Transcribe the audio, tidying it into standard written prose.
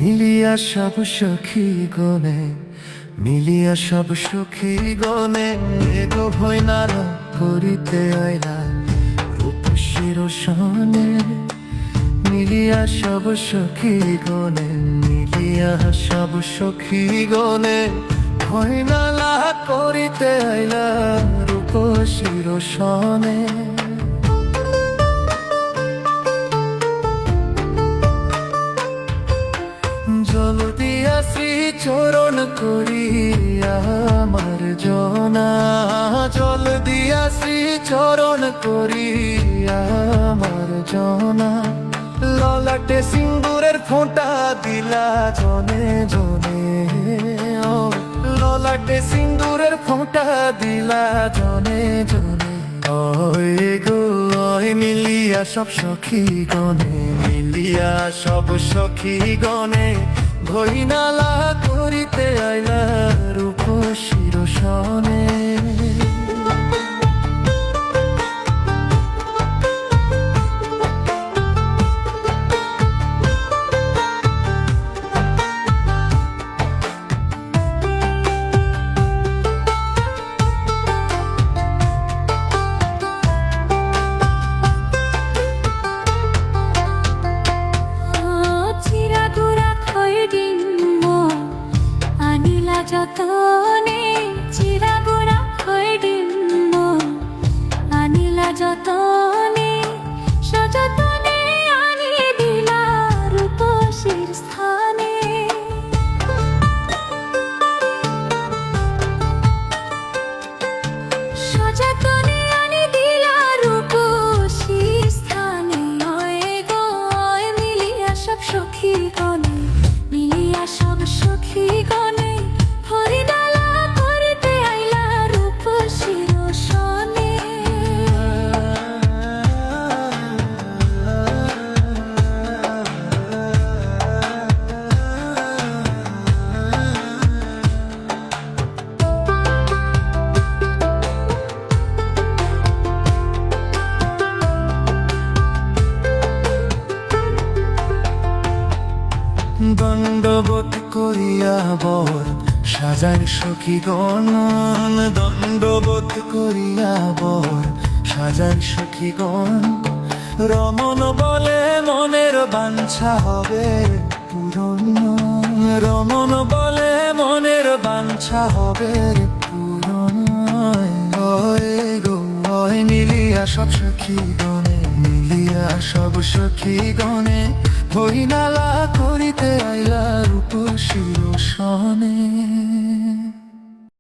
মিলিয়া সব সখী গনে, মিলিয়া সব সখী গনে, এগো ভৈনার করিতে আইলা রূপসীর সনে। মিলিয়া সব সখী গনে, মিলিয়া সব সখী গনে, ভৈনালা করিতে আইলা রূপসীর সনে। জল দিয়া শ্রী চরণ করিয়া আমার জনা, জল দিয়া শ্রী চরণ করিয়া আমার জনা। ললাটে সিন্দুরের ফোঁটা দিলা জনে জনে, ও ললাটে সিন্দুরের ফোঁটা দিলা জনে জনে। ওই গো ওই মিলিয়া সব সখী গনে, মিলিয়া সব সখী গনে, ভৈনালা করিতে আইলা রূপসীর সনে। যতনে চিরাগুড়া হয়ে ডিম্ব আনিলা যতনে, সযতনে আনিয়ে দিলা রূপসীর স্থানে। সযতনে আনি দিলা রূপসীর স্থানে। ওই গো ওই মিলিয়া সব সখী গনে, মিলিয়া সব সখী গনে, হরিডালা করিতে আইলা রূপসীর সনে। দণ্ডবোধ করিয়া বর সাজার সখীগণ, দণ্ডবোধ করিয়া বর সাজার সখীগণ। রমণ বলে মনের বাঞ্ছা হবে পূরণ, রমণ বলে মনের বাঞ্ছা হবে পূরণ। ওই গো ওই মিলিয়া সব সখীগণে, মিলিয়া সব সখীগণে, ভৈনালা করি